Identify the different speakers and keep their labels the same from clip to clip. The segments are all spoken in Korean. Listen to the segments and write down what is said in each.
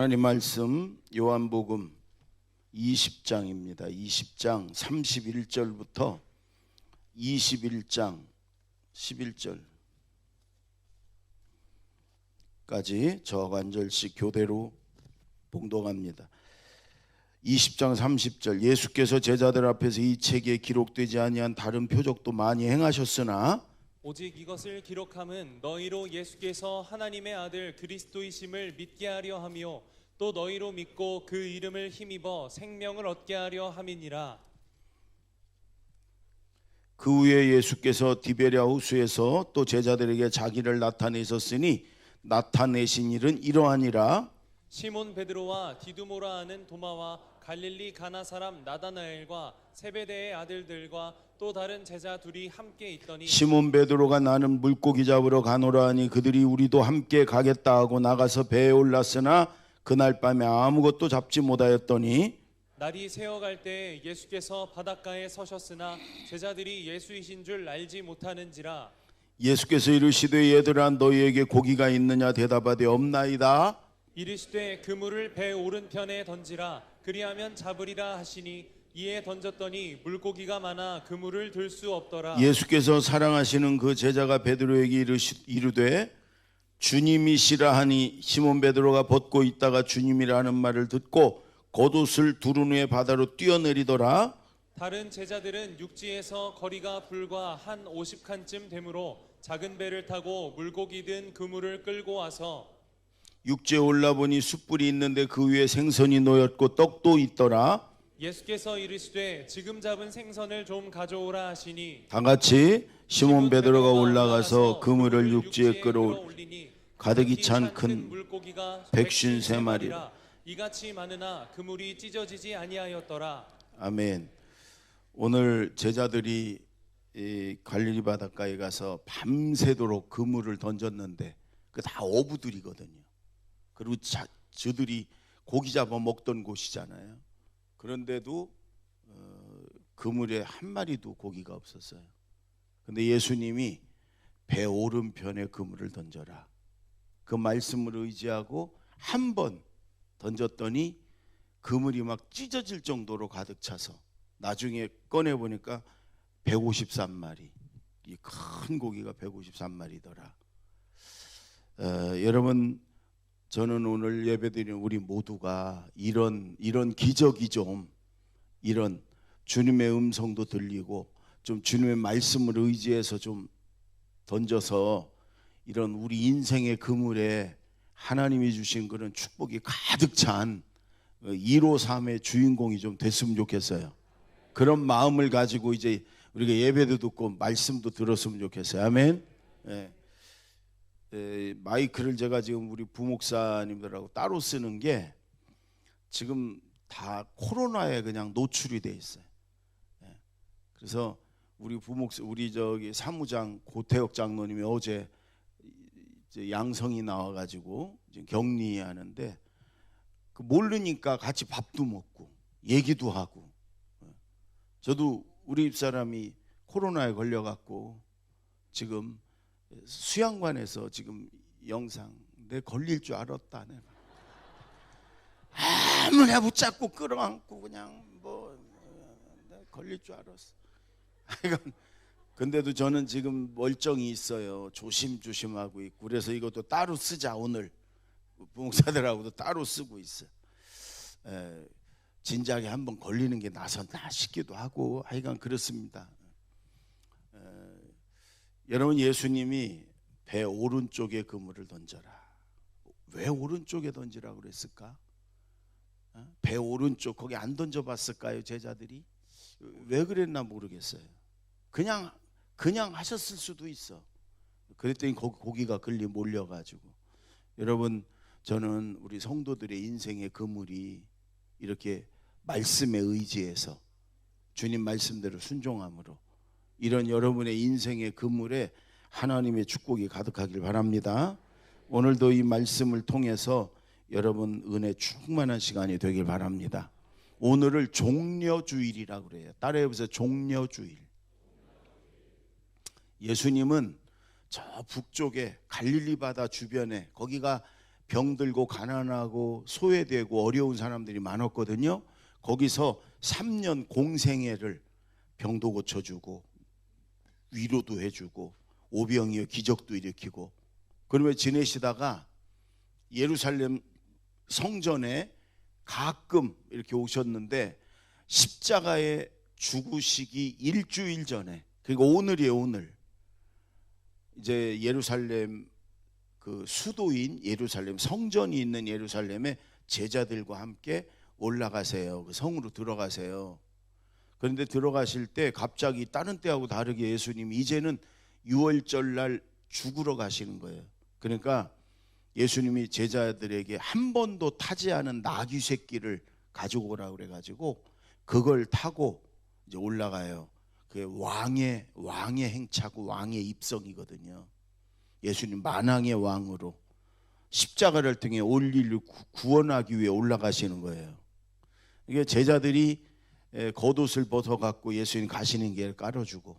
Speaker 1: 하나님 말씀 요한복음 20장입니다. 20장 31절부터 21장 11절까지 저하고 한 절씩 교대로 봉독합니다. 20장 30절 예수께서 제자들 앞에서 이 책에 기록되지 아니한 다른 표적도 많이 행하셨으나
Speaker 2: 오직 이것을 기록함은 너희로 예수께서 하나님의 아들 그리스도이심을 믿게 하려 하며 또 너희로 믿고 그 이름을 힘입어 생명을 얻게 하려 함이니라.
Speaker 1: 그 후에 예수께서 디베랴 호수에서 또 제자들에게 자기를 나타내셨으니 나타내신 일은 이러하니라.
Speaker 2: 시몬 베드로와 디두모라 하는 도마와 갈릴리 가나 사람 나다나엘과 세베대의 아들들과 또 다른 제자 둘이 함께 있더니
Speaker 1: 시몬 베드로가 나는 물고기 잡으러 가노라 하니 그들이 우리도 함께 가겠다 하고 나가서 배에 올랐으나 그날 밤에 아무것도 잡지 못하였더니
Speaker 2: 날이 새어갈 때 예수께서 바닷가에 서셨으나 제자들이 예수이신 줄 알지 못하는지라.
Speaker 1: 예수께서 이르시되 얘들아 너희에게 고기가 있느냐 대답하되 없나이다.
Speaker 2: 이르시되 그물을 배 오른편에 던지라 그리하면 잡으리라 하시니 이에 던졌더니 물고기가 많아 그물을 들 수 없더라.
Speaker 1: 예수께서 사랑하시는 그 제자가 베드로에게 이르되 주님이시라 하니 시몬 베드로가 벗고 있다가 주님이라는 말을 듣고 겉옷을 두른 후에 바다로 뛰어내리더라.
Speaker 2: 다른 제자들은 육지에서 거리가 불과 한 50칸쯤 되므로 작은 배를 타고 물고기 든 그물을 끌고 와서
Speaker 1: 육지에 올라보니 숯불이 있는데 그 위에 생선이 놓였고 떡도 있더라.
Speaker 2: 예수께서 이르시되 지금 잡은 생선을 좀 가져오라 하시니
Speaker 1: 다 같이 시몬 베드로가 올라가서 그물을 육지에 끌어올리니 가득이 찬 큰
Speaker 2: 물고기가
Speaker 1: 153마리라.
Speaker 2: 이같이 많으나 그물이 찢어지지 아니하였더라.
Speaker 1: 아멘. 오늘 제자들이 이 갈릴리 바닷가에 가서 밤새도록 그물을 던졌는데 그 다 어부들이거든요. 그리고 저들이 고기 잡아 먹던 곳이잖아요. 그런데도 그물에 한 마리도 고기가 없었어요. 근데 예수님이 배 오른편에 그물을 던져라. 그 말씀을 의지하고 한 번 던졌더니 그물이 막 찢어질 정도로 가득 차서 나중에 꺼내 보니까 153마리. 이 큰 고기가 153마리더라. 여러분, 저는 오늘 예배드리는 우리 모두가 이런 기적이 좀 이런 주님의 음성도 들리고 좀 주님의 말씀을 의지해서 좀 던져서 이런 우리 인생의 그물에 하나님이 주신 그런 축복이 가득 찬 1호 3의 주인공이 좀 됐으면 좋겠어요. 그런 마음을 가지고 이제 우리가 예배도 듣고 말씀도 들었으면 좋겠어요. 아멘. 마이크를 제가 지금 우리 부목사님들하고 따로 쓰는 게 지금 다 코로나에 그냥 노출이 돼 있어요. 그래서 우리 우리 저기 사무장 고태혁 장로님이 어제 양성이 나와가지고 격리하는데 그 모르니까 같이 밥도 먹고 얘기도 하고. 저도 우리 집사람이 코로나에 걸려갖고 지금 수양관에서 지금 영상 내 걸릴 줄 알았다. 내가 아무나 붙잡고 끌어안고 그냥 뭐 걸릴 줄 알았어. 근데도 저는 지금 멀쩡히 있어요. 조심조심하고 있고. 그래서 이것도 따로 쓰자. 오늘 부목사들하고도 따로 쓰고 있어요. 진작에 한번 걸리는 게 나섰나 싶기도 하고 하여간 그렇습니다. 여러분, 예수님이 배 오른쪽에 그물을 던져라. 왜 오른쪽에 던지라고 그랬을까? 배 오른쪽 거기 안 던져봤을까요? 제자들이 왜 그랬나 모르겠어요. 그냥 하셨을 수도 있어. 그랬더니 고기가 걸리 몰려가지고. 여러분, 저는 우리 성도들의 인생의 그물이 이렇게 말씀에 의지해서 주님 말씀대로 순종함으로 이런 여러분의 인생의 그물에 하나님의 축복이 가득하길 바랍니다. 오늘도 이 말씀을 통해서 여러분 은혜 충만한 시간이 되길 바랍니다. 오늘을 종려주일이라고 그래요. 따라해보세요. 종려주일. 예수님은 저 북쪽에 갈릴리 바다 주변에 거기가 병들고 가난하고 소외되고 어려운 사람들이 많았거든요. 거기서 3년 공생애를 병도 고쳐주고 위로도 해주고 오병이어 기적도 일으키고 그러면 지내시다가 예루살렘 성전에 가끔 이렇게 오셨는데 십자가에 죽으시기 일주일 전에, 그러니까 오늘이에요. 오늘 이제 예루살렘 그 수도인 예루살렘 성전이 있는 예루살렘에 제자들과 함께 올라가세요. 그 성으로 들어가세요. 그런데 들어가실 때 갑자기 다른 때하고 다르게 예수님이 이제는 유월절날 죽으러 가시는 거예요. 그러니까 예수님이 제자들에게 한 번도 타지 않은 나귀 새끼를 가지고 오라 그래가지고 그걸 타고 이제 올라가요. 그게 왕의 행차고 왕의 입성이거든요. 예수님 만왕의 왕으로 십자가를 통해 올 인류 구원하기 위해 올라가시는 거예요. 이게 제자들이 겉옷을 벗어갖고 예수님 가시는 길을 깔아주고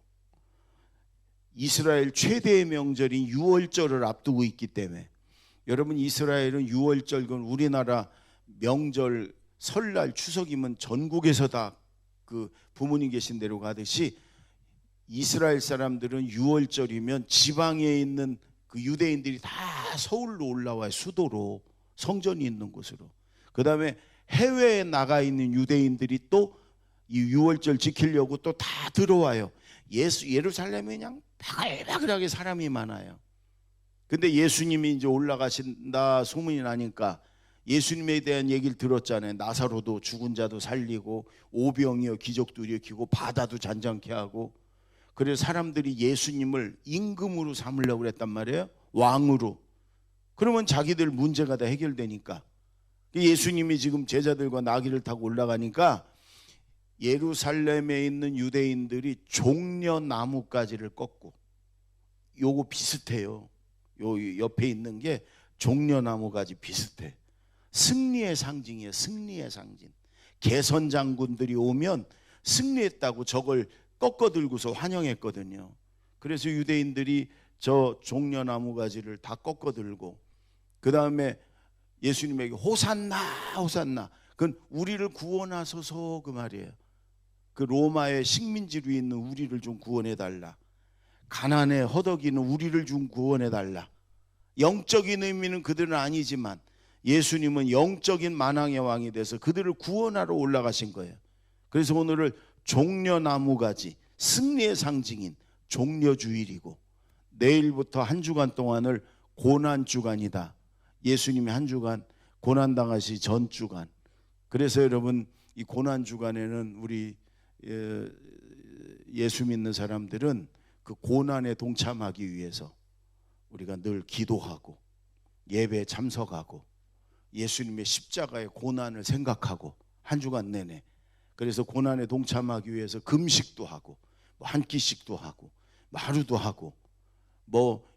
Speaker 1: 이스라엘 최대의 명절인 유월절을 앞두고 있기 때문에 여러분 이스라엘은 유월절 건 우리나라 명절 설날 추석이면 전국에서 다 그 부모님 계신 데로 가듯이 이스라엘 사람들은 유월절이면 지방에 있는 그 유대인들이 다 서울로 올라와요. 수도로 성전이 있는 곳으로. 그 다음에 해외에 나가 있는 유대인들이 또 이 유월절 지키려고 또 다 들어와요. 예루살렘에 그냥 바글바글하게 사람이 많아요. 근데 예수님이 이제 올라가신다 소문이 나니까 예수님에 대한 얘기를 들었잖아요. 나사로도 죽은 자도 살리고 오병이어 기적도 일으키고 바다도 잔잔케 하고. 그래서 사람들이 예수님을 임금으로 삼으려고 그랬단 말이에요. 왕으로. 그러면 자기들 문제가 다 해결되니까. 예수님이 지금 제자들과 나귀를 타고 올라가니까 예루살렘에 있는 유대인들이 종려나무가지를 꺾고, 요거 비슷해요. 요 옆에 있는 게 종려나무가지 비슷해. 승리의 상징이에요. 승리의 상징. 개선 장군들이 오면 승리했다고 저걸 꺾어 들고서 환영했거든요. 그래서 유대인들이 저 종려나무 가지를 다 꺾어 들고 그 다음에 예수님에게 호산나 호산나, 그건 우리를 구원하소서 그 말이에요. 그 로마의 식민지로 있는 우리를 좀 구원해달라. 가난에 허덕이는 우리를 좀 구원해달라. 영적인 의미는 그들은 아니지만 예수님은 영적인 만왕의 왕이 돼서 그들을 구원하러 올라가신 거예요. 그래서 오늘을 종려나무가지, 승리의 상징인 종려주일이고 내일부터 한 주간 동안을 고난주간이다. 예수님이 한 주간 고난당하시 전 주간. 그래서 여러분 이 고난주간에는 우리 예수 믿는 사람들은 그 고난에 동참하기 위해서 우리가 늘 기도하고 예배에 참석하고 예수님의 십자가의 고난을 생각하고 한 주간 내내, 그래서 고난에 동참하기 위해서 금식도 하고 한 끼씩도 하고 하루도 하고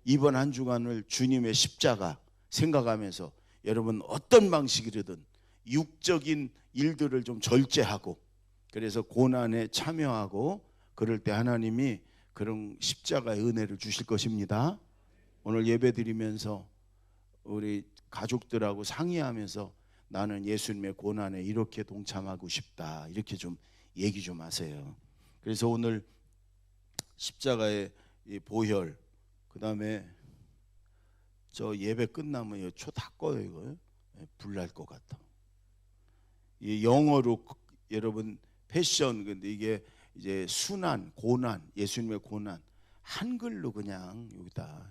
Speaker 1: 이번 한 주간을 주님의 십자가 생각하면서 여러분 어떤 방식이든 육적인 일들을 좀 절제하고 그래서 고난에 참여하고 그럴 때 하나님이 그런 십자가의 은혜를 주실 것입니다. 오늘 예배 드리면서 우리 가족들하고 상의하면서 나는 예수님의 고난에 이렇게 동참하고 싶다, 이렇게 좀 얘기 좀 하세요. 그래서 오늘 십자가의 이 보혈, 그 다음에 저 예배 끝나면 초 다 꺼요. 이거 불 날 것 같아. 이 영어로 여러분 패션, 근데 이게 이제 순환, 고난, 예수님의 고난, 한글로 그냥 여기다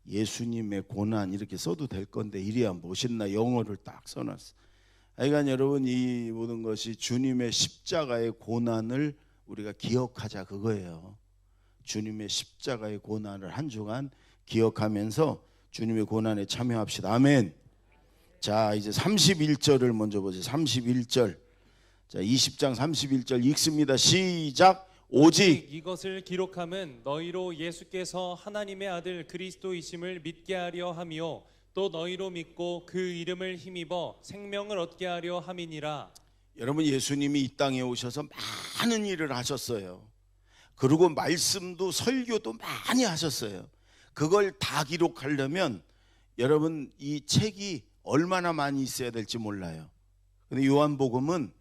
Speaker 1: 예수님의 고난 이렇게 써도 될 건데 이래야 멋있나 영어를 딱 써놨어. 하여간 여러분 이 모든 것이 주님의 십자가의 고난을 우리가 기억하자 그거예요. 주님의 십자가의 고난을 한 주간 기억하면서 주님의 고난에 참여합시다. 아멘. 자, 이제 31절을 먼저 보세요. 31절. 자, 20장 31절 읽습니다. 시작. 오직
Speaker 2: 이것을 기록함은 너희로 예수께서 하나님의 아들 그리스도이심을 믿게 하려 함이요 또 너희로 믿고 그 이름을 힘입어 생명을 얻게 하려 함이니라.
Speaker 1: 여러분 예수님이 이 땅에 오셔서 많은 일을 하셨어요. 그리고 말씀도 설교도 많이 하셨어요. 그걸 다 기록하려면 여러분 이 책이 얼마나 많이 있어야 될지 몰라요. 근데 요한복음은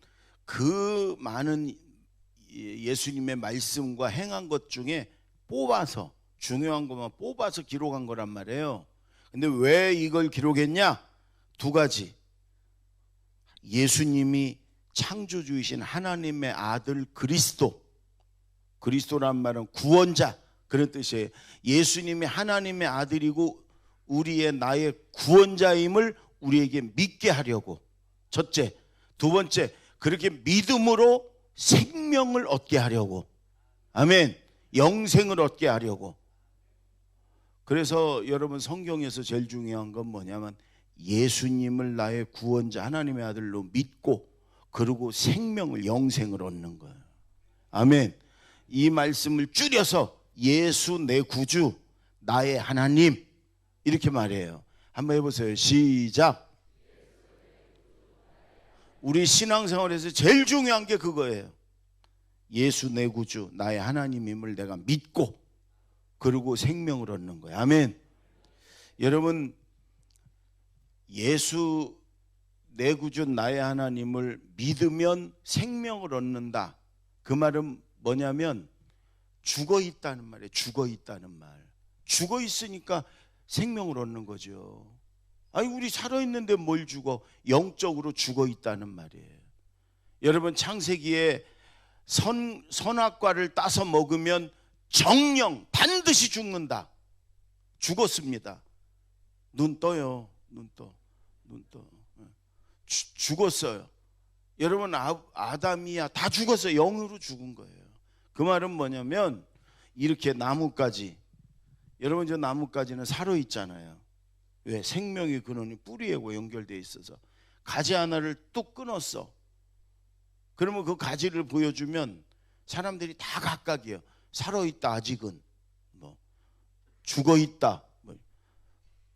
Speaker 1: 그 많은 예수님의 말씀과 행한 것 중에 뽑아서, 중요한 것만 뽑아서 기록한 거란 말이에요. 근데 왜 이걸 기록했냐? 두 가지. 예수님이 창조주이신 하나님의 아들 그리스도, 그리스도란 말은 구원자, 그런 뜻이에요. 예수님이 하나님의 아들이고 우리의 나의 구원자임을 우리에게 믿게 하려고. 첫째. 두 번째, 그렇게 믿음으로 생명을 얻게 하려고. 아멘. 영생을 얻게 하려고. 그래서 여러분, 성경에서 제일 중요한 건 뭐냐면 예수님을 나의 구원자 하나님의 아들로 믿고 그리고 생명을, 영생을 얻는 거예요. 아멘. 이 말씀을 줄여서 예수 내 구주, 나의 하나님, 이렇게 말해요. 한번 해보세요. 시작. 우리 신앙생활에서 제일 중요한 게 그거예요. 예수 내 구주, 나의 하나님임을 내가 믿고 그리고 생명을 얻는 거예요. 아멘. 여러분, 예수 내 구주 나의 하나님을 믿으면 생명을 얻는다. 그 말은 뭐냐면 죽어 있다는 말이에요. 죽어 있다는 말. 죽어 있으니까 생명을 얻는 거죠. 아니, 우리 살아있는데 뭘 죽어? 영적으로 죽어 있다는 말이에요. 여러분, 창세기에 선악과를 따서 먹으면 정령 반드시 죽는다. 죽었습니다. 눈 떠요. 눈 떠. 죽었어요. 여러분, 아담이야 다 죽었어요. 영으로 죽은 거예요. 그 말은 뭐냐면 이렇게 나뭇가지, 여러분, 저 나뭇가지는 살아있잖아요. 왜? 생명의 근원이 뿌리하고 연결되어 있어서. 가지 하나를 뚝 끊었어. 그러면 그 가지를 보여주면 사람들이 다 각각이에요. 살아있다, 아직은. 뭐 죽어있다, 뭐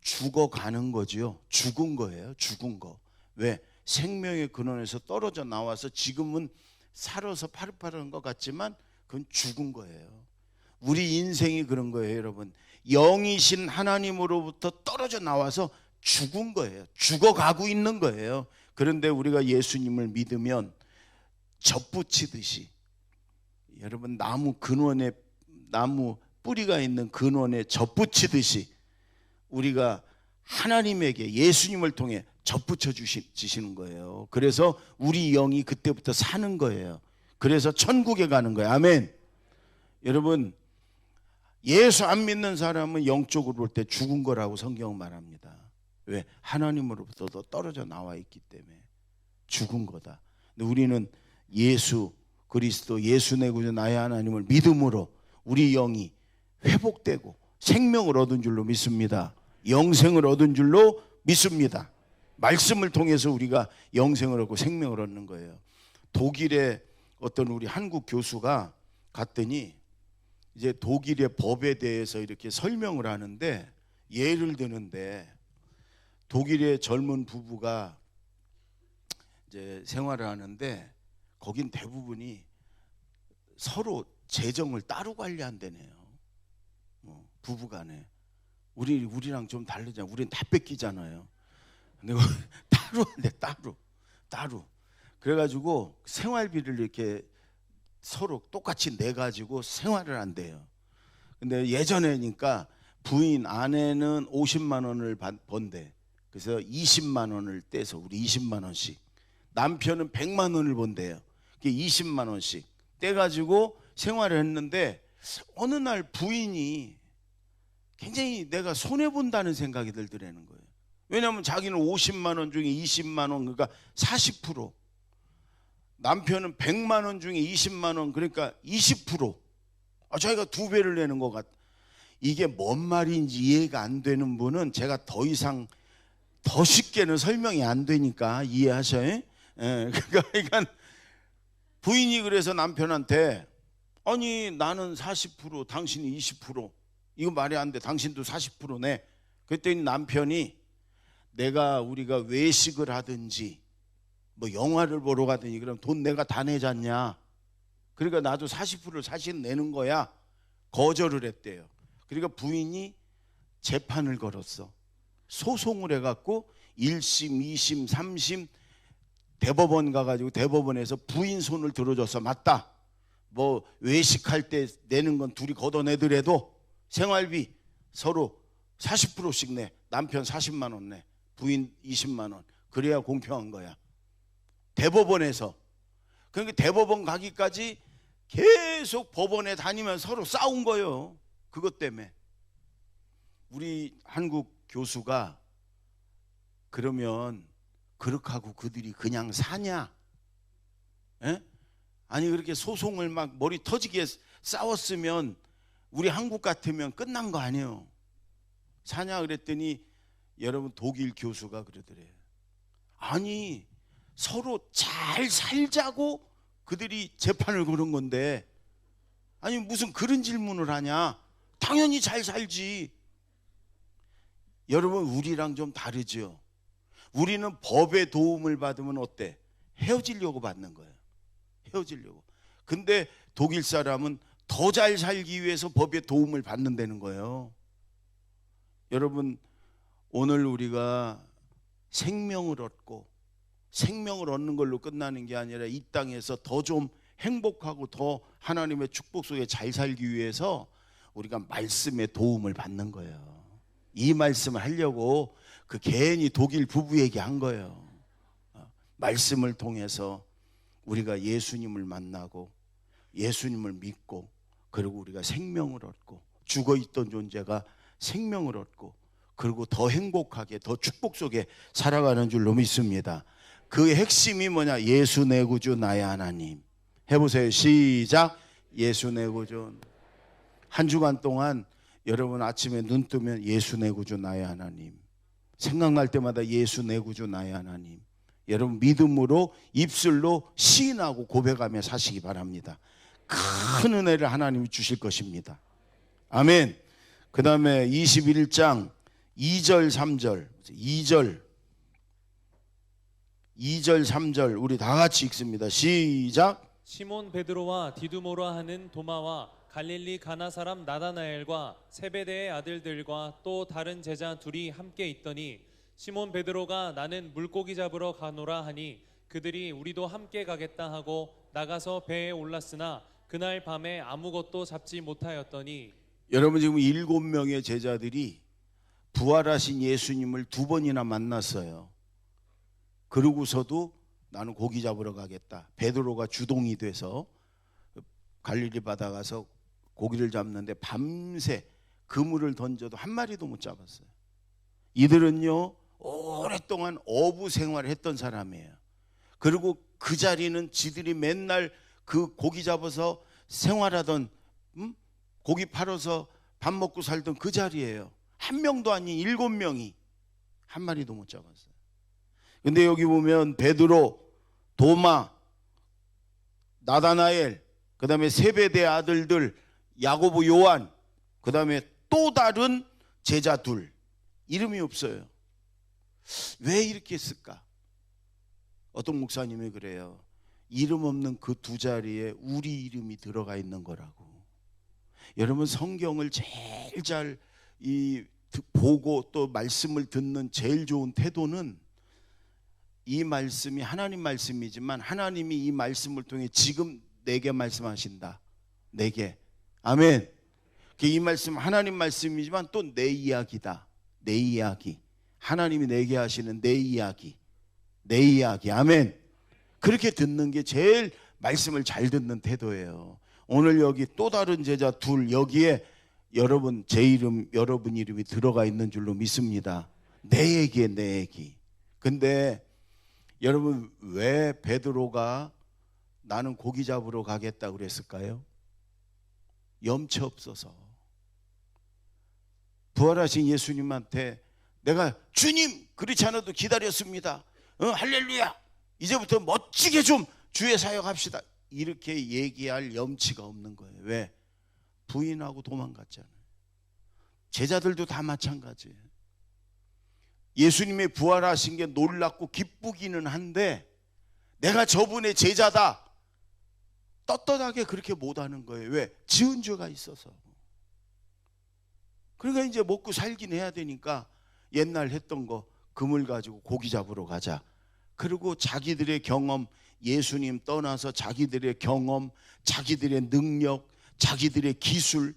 Speaker 1: 죽어가는 거지요. 죽은 거예요. 죽은 거. 왜? 생명의 근원에서 떨어져 나와서 지금은 살아서 파릇파릇한 것 같지만 그건 죽은 거예요. 우리 인생이 그런 거예요, 여러분. 영이신 하나님으로부터 떨어져 나와서 죽은 거예요. 죽어가고 있는 거예요. 그런데 우리가 예수님을 믿으면 접붙이듯이, 여러분, 나무 근원에, 나무 뿌리가 있는 근원에 접붙이듯이 우리가 하나님에게, 예수님을 통해 접붙여 주시는 거예요. 그래서 우리 영이 그때부터 사는 거예요. 그래서 천국에 가는 거예요. 아멘. 여러분, 예수 안 믿는 사람은 영적으로 볼 때 죽은 거라고 성경은 말합니다. 왜? 하나님으로부터 떨어져 나와 있기 때문에 죽은 거다. 근데 우리는 예수 그리스도, 예수 내 구주 나의 하나님을 믿음으로 우리 영이 회복되고 생명을 얻은 줄로 믿습니다. 영생을 얻은 줄로 믿습니다. 말씀을 통해서 우리가 영생을 얻고 생명을 얻는 거예요. 독일의 어떤 우리 한국 교수가 갔더니 이제 독일의 법에 대해서 이렇게 설명을 하는데, 예를 드는데, 독일의 젊은 부부가 이제 생활을 하는데 거긴 대부분이 서로 재정을 따로 관리한다네요. 부부간에. 우리랑 좀 다르잖아요. 우리는 다 뺏기잖아요. 근데 따로 한대, 따로. 그래가지고 생활비를 이렇게 서로 똑같이 내가지고 생활을 한대요. 근데 예전에니까 부인, 아내는 50만 원을 번대. 그래서 20만 원을 떼서 우리 20만 원씩. 남편은 100만 원을 번대요. 20만 원씩 떼가지고 생활을 했는데 어느 날 부인이 굉장히 내가 손해본다는 생각이 들더라는 거예요. 왜냐하면 자기는 50만 원 중에 20만 원, 그러니까 40%. 남편은 100만 원 중에 20만 원, 그러니까 20%. 자기가 2배를 내는 것 같아. 이게 뭔 말인지 이해가 안 되는 분은 제가 더 이상 더 쉽게는 설명이 안 되니까 이해하셔요. 그러니까 부인이 그래서 남편한테, 아니 나는 40% 당신이 20%, 이거 말이 안 돼, 당신도 40% 내. 그랬더니 남편이, 우리가 외식을 하든지 뭐 영화를 보러 가든지 그럼 돈 내가 다 내잖냐, 그러니까 나도 40%를 사실 내는 거야. 거절을 했대요. 그러니까 부인이 재판을 걸었어. 소송을 해갖고 1심, 2심, 3심 대법원 가가지고 대법원에서 부인 손을 들어줘서 맞다. 뭐 외식할 때 내는 건 둘이 걷어내더라도 생활비 서로 40%씩 내. 남편 40만 원 내. 부인 20만 원. 그래야 공평한 거야. 대법원에서. 그러니까 대법원 가기까지 계속 법원에 다니면서 서로 싸운 거예요. 그것 때문에. 우리 한국 교수가 그러면 그렇게 하고 그들이 그냥 사냐? 에? 아니 그렇게 소송을 막 머리 터지게 싸웠으면 우리 한국 같으면 끝난 거 아니에요. 사냐 그랬더니 여러분 독일 교수가 그러더래요. 아니 서로 잘 살자고 그들이 재판을 거는 건데 아니 무슨 그런 질문을 하냐. 당연히 잘 살지. 여러분 우리랑 좀 다르죠. 우리는 법의 도움을 받으면 어때? 헤어지려고 받는 거예요. 헤어지려고. 근데 독일 사람은 더 잘 살기 위해서 법의 도움을 받는다는 거예요. 여러분 오늘 우리가 생명을 얻고 생명을 얻는 걸로 끝나는 게 아니라 이 땅에서 더 좀 행복하고 더 하나님의 축복 속에 잘 살기 위해서 우리가 말씀의 도움을 받는 거예요. 이 말씀을 하려고 그 괜히 독일 부부 얘기한 거예요. 말씀을 통해서 우리가 예수님을 만나고 예수님을 믿고 그리고 우리가 생명을 얻고 죽어있던 존재가 생명을 얻고 그리고 더 행복하게 더 축복 속에 살아가는 줄로 믿습니다. 그 핵심이 뭐냐? 예수 내 구주 나의 하나님. 해보세요. 시작. 예수 내 구주. 한 주간 동안 여러분 아침에 눈 뜨면 예수 내 구주 나의 하나님. 생각날 때마다 예수 내 구주 나의 하나님. 여러분 믿음으로 입술로 시인하고 고백하며 사시기 바랍니다. 큰 은혜를 하나님이 주실 것입니다. 아멘. 그 다음에 21장 2절 3절 2절 3절 우리 다 같이 읽습니다. 시작.
Speaker 2: 시몬 베드로와 디두모라 하는 도마와 갈릴리 가나 사람 나다나엘과 세베대의 아들들과 또 다른 제자 둘이 함께 있더니 시몬 베드로가 나는 물고기 잡으러 가노라 하니 그들이 우리도 함께 가겠다 하고 나가서 배에 올랐으나 그날 밤에 아무것도 잡지 못하였더니.
Speaker 1: 여러분 지금 7명의 제자들이 부활하신 예수님을 2번이나 만났어요. 그러고서도 나는 고기 잡으러 가겠다. 베드로가 주동이 돼서 갈릴리 바다 가서 고기를 잡는데 밤새 그물을 던져도 한 마리도 못 잡았어요. 이들은요 오랫동안 어부 생활을 했던 사람이에요. 그리고 그 자리는 지들이 맨날 그 고기 잡아서 생활하던 고기 팔아서 밥 먹고 살던 그 자리예요. 한 명도 아닌 7명이 한 마리도 못 잡았어요. 근데 여기 보면 베드로, 도마, 나다나엘, 그 다음에 세베대 아들들 야고보, 요한, 그 다음에 또 다른 제자 둘, 이름이 없어요. 왜 이렇게 했을까? 어떤 목사님이 그래요. 이름 없는 그 두 자리에 우리 이름이 들어가 있는 거라고. 여러분 성경을 제일 잘 보고 또 말씀을 듣는 제일 좋은 태도는 이 말씀이 하나님 말씀이지만 하나님이 이 말씀을 통해 지금 내게 말씀하신다. 내게. 아멘. 이 말씀 하나님 말씀이지만 또 내 이야기다. 내 이야기. 하나님이 내게 하시는 내 이야기. 내 이야기. 아멘. 그렇게 듣는 게 제일 말씀을 잘 듣는 태도예요. 오늘 여기 또 다른 제자 둘 여기에 여러분 제 이름 여러분 이름이 들어가 있는 줄로 믿습니다. 내 얘기에 내 얘기. 근데 여러분 왜 베드로가 나는 고기 잡으러 가겠다고 그랬을까요? 염치 없어서. 부활하신 예수님한테 내가 주님 그렇지 않아도 기다렸습니다. 할렐루야. 이제부터 멋지게 좀 주의 사역합시다. 이렇게 얘기할 염치가 없는 거예요. 왜? 부인하고 도망갔잖아요. 제자들도 다 마찬가지예요. 예수님의 부활하신 게 놀랍고 기쁘기는 한데 내가 저분의 제자다 떳떳하게 그렇게 못하는 거예요. 왜? 지은 죄가 있어서. 그러니까 이제 먹고 살긴 해야 되니까 옛날 했던 거 그물 가지고 고기 잡으러 가자. 그리고 자기들의 경험, 예수님 떠나서 자기들의 경험, 자기들의 능력, 자기들의 기술,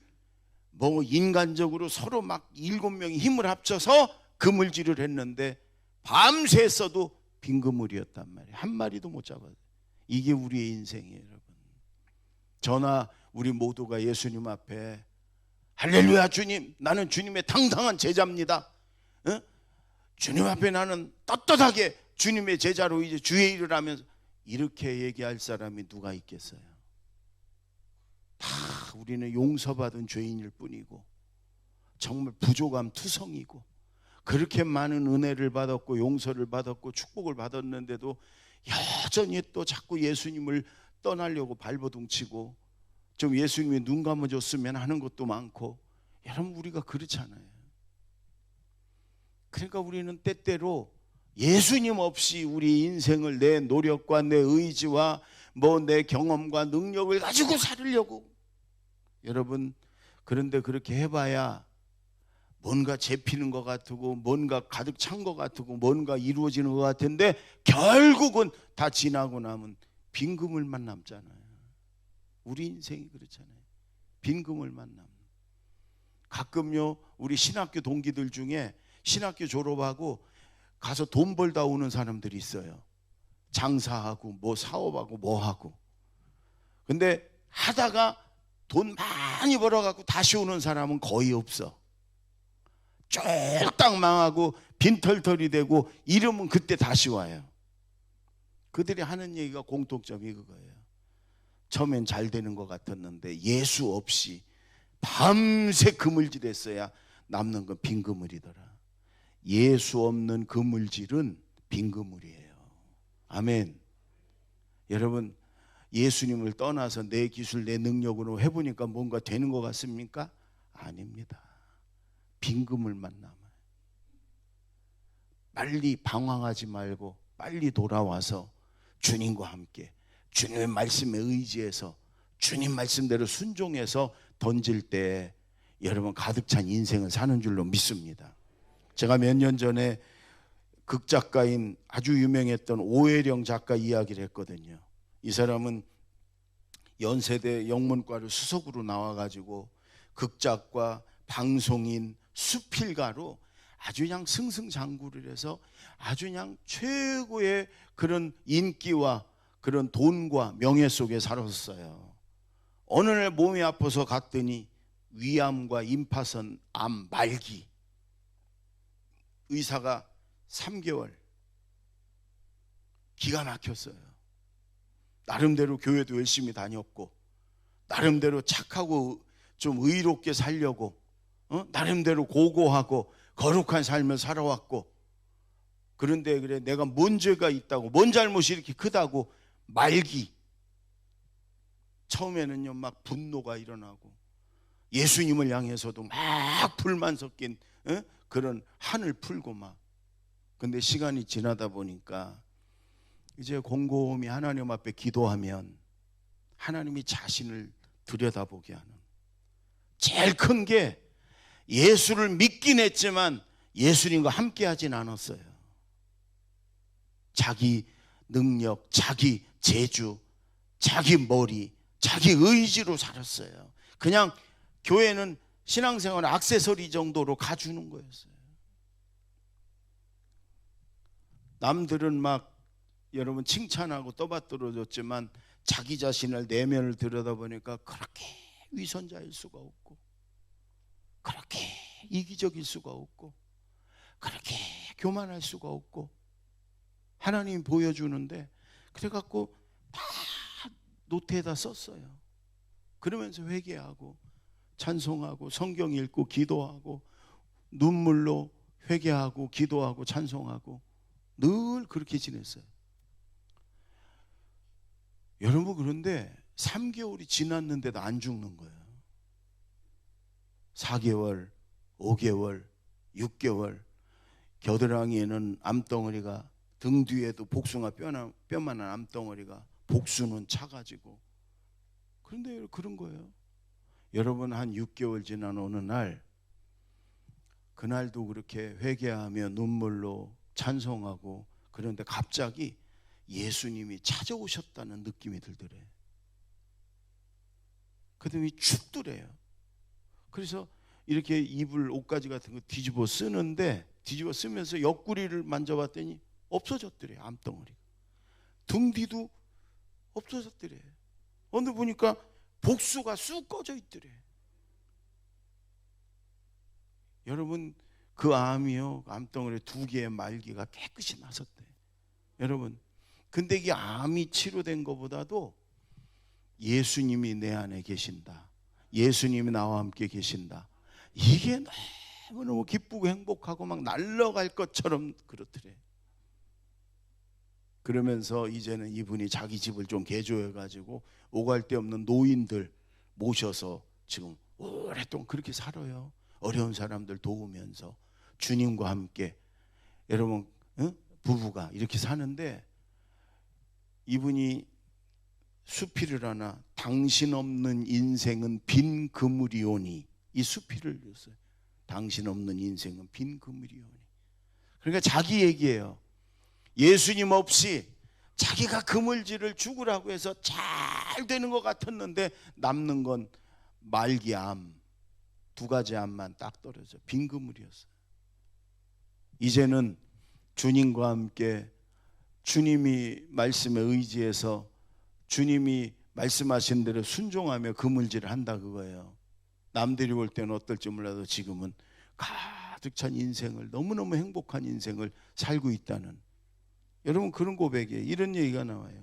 Speaker 1: 뭐 인간적으로 서로 막 7명이 힘을 합쳐서 그물질을 했는데 밤새 써도 빈 그물이었단 말이에요. 한 마리도 못 잡아요. 이게 우리의 인생이에요, 여러분. 저나 우리 모두가 예수님 앞에 할렐루야 주님, 나는 주님의 당당한 제자입니다. 어? 주님 앞에 나는 떳떳하게 주님의 제자로 이제 주의 일을 하면서, 이렇게 얘기할 사람이 누가 있겠어요? 다 우리는 용서받은 죄인일 뿐이고 정말 부족함 투성이고, 그렇게 많은 은혜를 받았고 용서를 받았고 축복을 받았는데도 여전히 또 자꾸 예수님을 떠나려고 발버둥치고, 좀 예수님이 눈 감아줬으면 하는 것도 많고. 여러분, 우리가 그렇잖아요. 그러니까 우리는 때때로 예수님 없이 우리 인생을 내 노력과 내 의지와 뭐 내 경험과 능력을 가지고 살으려고. 여러분, 그런데 그렇게 해봐야 뭔가 잡히는 것 같고 뭔가 가득 찬 것 같고 뭔가 이루어지는 것 같은데 결국은 다 지나고 나면 빈 그물만 남잖아요. 우리 인생이 그렇잖아요. 빈 그물만 남. 가끔요, 우리 신학교 동기들 중에 신학교 졸업하고 가서 돈 벌다 오는 사람들이 있어요. 장사하고 뭐 사업하고 뭐 하고. 근데 하다가 돈 많이 벌어갖고 다시 오는 사람은 거의 없어. 쫄딱 망하고 빈털털이 되고 이러면 그때 다시 와요. 그들이 하는 얘기가 공통점이 그거예요. 처음엔 잘 되는 것 같았는데 예수 없이 밤새 그물질했어야 남는 건 빈 그물이더라. 예수 없는 그물질은 빈 그물이에요. 아멘. 여러분, 예수님을 떠나서 내 기술, 내 능력으로 해보니까 뭔가 되는 것 같습니까? 아닙니다. 빈 그물만 남아요. 빨리 방황하지 말고 빨리 돌아와서 주님과 함께 주님의 말씀에 의지해서 주님 말씀대로 순종해서 던질 때 여러분 가득 찬 인생을 사는 줄로 믿습니다. 제가 몇 년 전에 극작가인 아주 유명했던 오해령 작가 이야기를 했거든요. 이 사람은 연세대 영문과를 수석으로 나와가지고 극작가, 방송인, 수필가로 아주 그냥 승승장구를 해서 아주 그냥 최고의 그런 인기와 그런 돈과 명예 속에 살았어요. 어느 날 몸이 아파서 갔더니 위암과 임파선 암 말기. 의사가 3개월 기가 막혔어요. 나름대로 교회도 열심히 다녔고 나름대로 착하고 좀 의롭게 살려고 나름대로 고고하고 거룩한 삶을 살아왔고, 그런데 그래 내가 뭔 죄가 있다고, 뭔 잘못이 이렇게 크다고 말기. 처음에는요 막 분노가 일어나고 예수님을 향해서도 막 불만 섞인 그런 한을 풀고 막. 근데 시간이 지나다 보니까 이제 곰곰이 하나님 앞에 기도하면 하나님이 자신을 들여다보게 하는, 제일 큰 게 예수를 믿긴 했지만 예수님과 함께 하진 않았어요. 자기 능력, 자기 재주, 자기 머리, 자기 의지로 살았어요. 그냥 교회는 신앙생활 액세서리 정도로 가주는 거였어요. 남들은 막 여러분 칭찬하고 떠받들어줬지만 자기 자신을 내면을 들여다보니까 그렇게 위선자일 수가 없고 그렇게 이기적일 수가 없고 그렇게 교만할 수가 없고 하나님이 보여주는데, 그래갖고 다 노트에다 썼어요. 그러면서 회개하고 찬송하고 성경 읽고 기도하고 눈물로 회개하고 기도하고 찬송하고 늘 그렇게 지냈어요. 여러분, 그런데 3개월이 지났는데도 안 죽는 거예요. 4개월, 5개월, 6개월, 겨드랑이에는 암덩어리가, 등 뒤에도 복숭아 뼈만한 암덩어리가, 복수는 차가지고. 그런데 그런 거예요. 여러분, 한 6개월 지난 어느 날, 그날도 그렇게 회개하며 눈물로 찬송하고 그런데 갑자기 예수님이 찾아오셨다는 느낌이 들더래. 그다음에 죽더래요. 그래서 이렇게 이불 옷가지 같은 거 뒤집어 쓰는데 뒤집어 쓰면서 옆구리를 만져봤더니 없어졌더래. 암덩어리가. 등 뒤도 없어졌더래. 어느 보니까 복수가 쑥 꺼져 있더래. 여러분 그 암이요, 암덩어리 2개의 말기가 깨끗이 나섰대. 여러분 근데 이 암이 치료된 것보다도 예수님이 내 안에 계신다, 예수님이 나와 함께 계신다, 이게 너무너무 기쁘고 행복하고 막 날아갈 것처럼 그렇더래. 그러면서 이제는 이분이 자기 집을 좀 개조해가지고 오갈 데 없는 노인들 모셔서 지금 오랫동안 그렇게 살아요. 어려운 사람들 도우면서 주님과 함께. 여러분 부부가 이렇게 사는데 이분이 수필을 하나, 당신 없는 인생은 빈 그물이오니, 이 수필을 썼어요. 당신 없는 인생은 빈 그물이오니. 그러니까 자기 얘기예요. 예수님 없이 자기가 그물질을 죽으라고 해서 잘 되는 것 같았는데 남는 건 말기암 2가지 암만 딱 떨어져 빈 그물이었어요. 이제는 주님과 함께 주님이 말씀에 의지해서 주님이 말씀하신 대로 순종하며 그물질을 한다 그거예요. 남들이 볼 때는 어떨지 몰라도 지금은 가득 찬 인생을, 너무너무 행복한 인생을 살고 있다는, 여러분 그런 고백이에요. 이런 얘기가 나와요.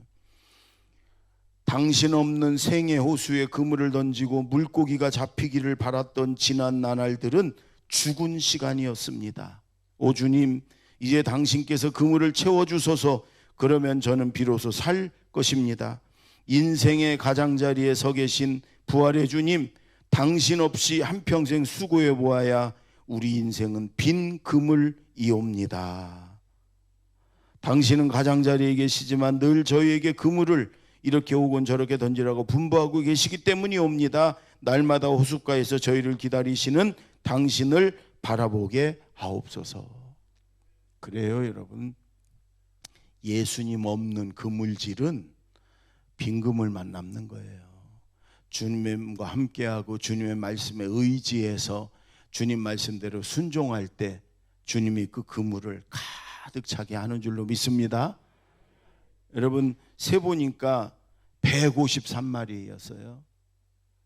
Speaker 1: 당신 없는 생의 호수에 그물을 던지고 물고기가 잡히기를 바랐던 지난 나날들은 죽은 시간이었습니다. 오 주님, 이제 당신께서 그물을 채워주소서. 그러면 저는 비로소 살 것입니다. 인생의 가장자리에 서 계신 부활의 주님, 당신 없이 한평생 수고해 보아야 우리 인생은 빈 그물이옵니다. 당신은 가장자리에 계시지만 늘 저희에게 그물을 이렇게 오곤 저렇게 던지라고 분부하고 계시기 때문이옵니다. 날마다 호숫가에서 저희를 기다리시는 당신을 바라보게 하옵소서. 그래요 여러분, 예수님 없는 그물질은 빈 그물만 남는 거예요. 주님과 함께하고 주님의 말씀에 의지해서 주님 말씀대로 순종할 때 주님이 그 그물을 가득 차게 하는 줄로 믿습니다. 여러분 세보니까 153마리였어요.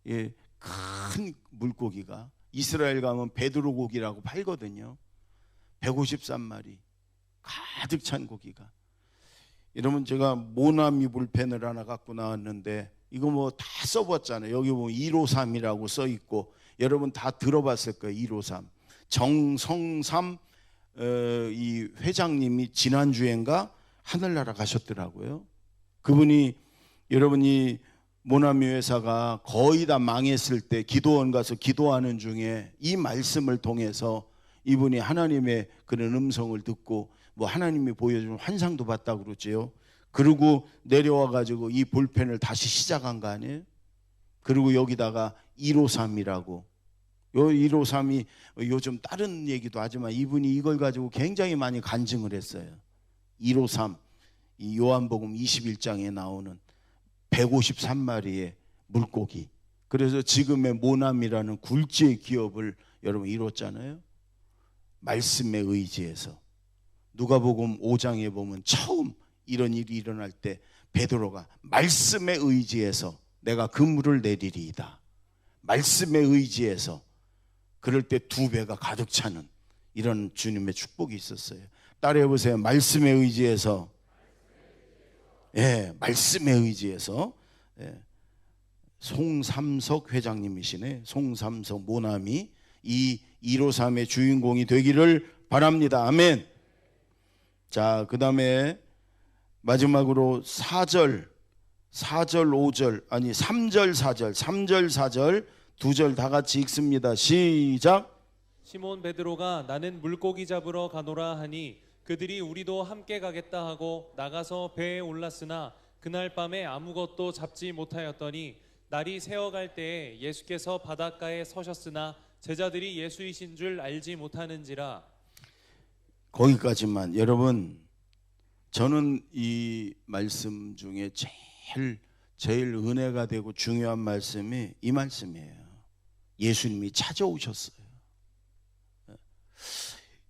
Speaker 1: 예, 큰 물고기가 이스라엘 가면 베드로 고기라고 팔거든요. 153마리 가득 찬 고기가. 여러분 제가 모나미 볼펜을 하나 갖고 나왔는데 이거 뭐 다 써봤잖아요. 여기 보면 153이라고 써있고 여러분 다 들어봤을 거예요. 153 정성삼 이 회장님이 지난주엔가 하늘나라 가셨더라고요. 그분이, 여러분이 모나미 회사가 거의 다 망했을 때 기도원 가서 기도하는 중에 이 말씀을 통해서 이분이 하나님의 그런 음성을 듣고 뭐 하나님이 보여준 환상도 봤다고 그러지요. 그리고 내려와 가지고 이 볼펜을 다시 시작한 거 아니에요. 그리고 여기다가 153이라고, 요 153이 요즘 다른 얘기도 하지만 이분이 이걸 가지고 굉장히 많이 간증을 했어요. 153, 이 요한복음 21장에 나오는 153마리의 물고기. 그래서 지금의 모남이라는 굴지의 기업을 여러분 이뤘잖아요. 말씀에 의지해서. 누가복음 5장에 보면 처음 이런 일이 일어날 때 베드로가 말씀에 의지해서 내가 그물을 내리리이다, 말씀에 의지해서, 그럴 때 2배가 가득 차는 이런 주님의 축복이 있었어요. 따라해 보세요. 말씀에 의지해서. 예, 말씀에 의지해서. 예. 송삼석 회장님이시네. 송삼석 모남이 이 153의 주인공이 되기를 바랍니다. 아멘. 자, 그 다음에 마지막으로 4절 5절, 아니 3절 4절 3절 4절 2절 다 같이 읽습니다. 시작.
Speaker 2: 시몬 베드로가 나는 물고기 잡으러 가노라 하니 그들이 우리도 함께 가겠다 하고 나가서 배에 올랐으나 그날 밤에 아무것도 잡지 못하였더니 날이 새어갈 때에 예수께서 바닷가에 서셨으나 제자들이 예수이신 줄 알지 못하는지라.
Speaker 1: 거기까지만. 여러분, 저는 이 말씀 중에 제일 은혜가 되고 중요한 말씀이 이 말씀이에요. 예수님이 찾아오셨어요.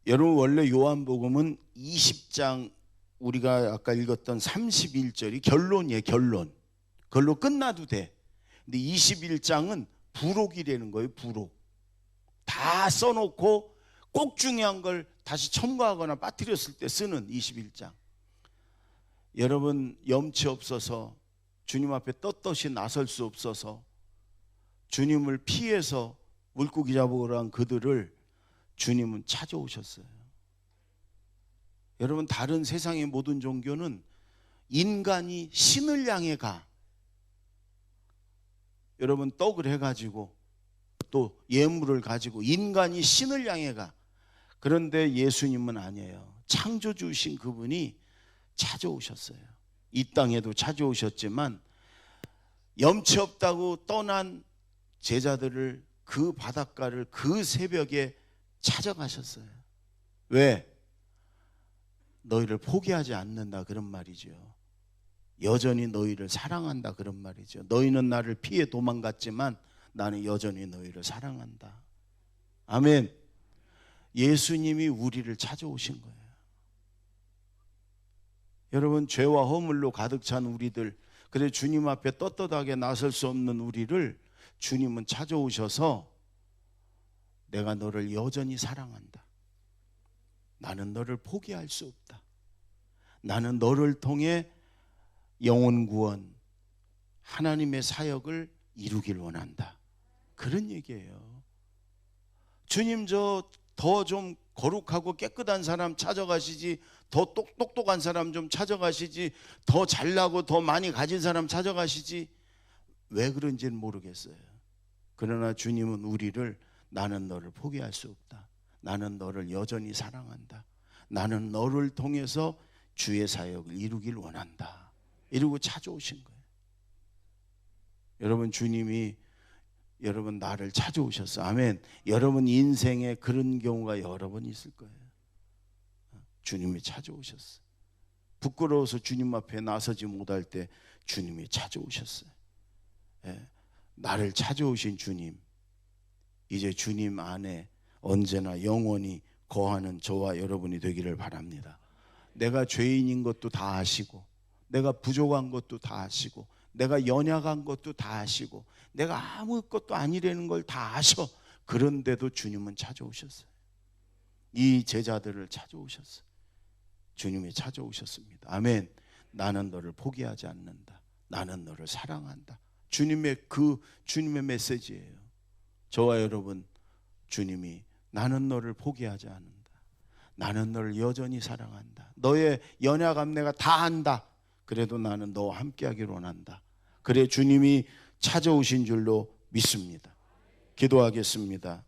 Speaker 1: 여러분, 원래 요한복음은 20장 우리가 아까 읽었던 31절이 결론이에요. 결론. 그걸로 끝나도 돼. 근데 21장은 부록이라는 거예요. 부록. 다 써놓고 꼭 중요한 걸 다시 첨가하거나 빠뜨렸을 때 쓰는 21장. 여러분, 염치 없어서 주님 앞에 떳떳이 나설 수 없어서 주님을 피해서 물고기 잡으러 간 그들을 주님은 찾아오셨어요. 여러분, 다른 세상의 모든 종교는 인간이 신을 향해 가. 여러분, 떡을 해가지고 또 예물을 가지고 인간이 신을 향해 가. 그런데 예수님은 아니에요. 창조주신 그분이 찾아오셨어요. 이 땅에도 찾아오셨지만 염치 없다고 떠난 제자들을 그 바닷가를 그 새벽에 찾아가셨어요. 왜? 너희를 포기하지 않는다 그런 말이죠. 여전히 너희를 사랑한다 그런 말이죠. 너희는 나를 피해 도망갔지만 나는 여전히 너희를 사랑한다. 아멘. 예수님이 우리를 찾아오신 거예요. 여러분, 죄와 허물로 가득 찬 우리들, 그래 주님 앞에 떳떳하게 나설 수 없는 우리를 주님은 찾아오셔서 내가 너를 여전히 사랑한다. 나는 너를 포기할 수 없다. 나는 너를 통해 영혼 구원, 하나님의 사역을 이루길 원한다. 그런 얘기예요. 주님, 저 더 좀 거룩하고 깨끗한 사람 찾아가시지, 더 똑똑한 사람 좀 찾아가시지, 더 잘나고 더 많이 가진 사람 찾아가시지. 왜 그런지는 모르겠어요. 그러나 주님은 우리를 나는 너를 포기할 수 없다. 나는 너를 여전히 사랑한다. 나는 너를 통해서 주의 사역을 이루길 원한다. 이러고 찾아오신 거예요. 여러분, 주님이 여러분 나를 찾아오셨어. 아멘. 여러분 인생에 그런 경우가 여러 번 있을 거예요. 주님이 찾아오셨어. 부끄러워서 주님 앞에 나서지 못할 때 주님이 찾아오셨어요. 예. 나를 찾아오신 주님, 이제 주님 안에 언제나 영원히 거하는 저와 여러분이 되기를 바랍니다. 내가 죄인인 것도 다 아시고, 내가 부족한 것도 다 아시고, 내가 연약한 것도 다 아시고, 내가 아무것도 아니라는 걸 다 아셔. 그런데도 주님은 찾아오셨어요. 이 제자들을 찾아오셨어요. 주님이 찾아오셨습니다. 아멘. 나는 너를 포기하지 않는다. 나는 너를 사랑한다. 주님의 메시지예요. 저와 여러분, 주님이 나는 너를 포기하지 않는다. 나는 너를 여전히 사랑한다. 너의 연약함 내가 다 안다. 그래도 나는 너와 함께하기를 원한다. 그래 주님이 찾아오신 줄로 믿습니다. 기도하겠습니다.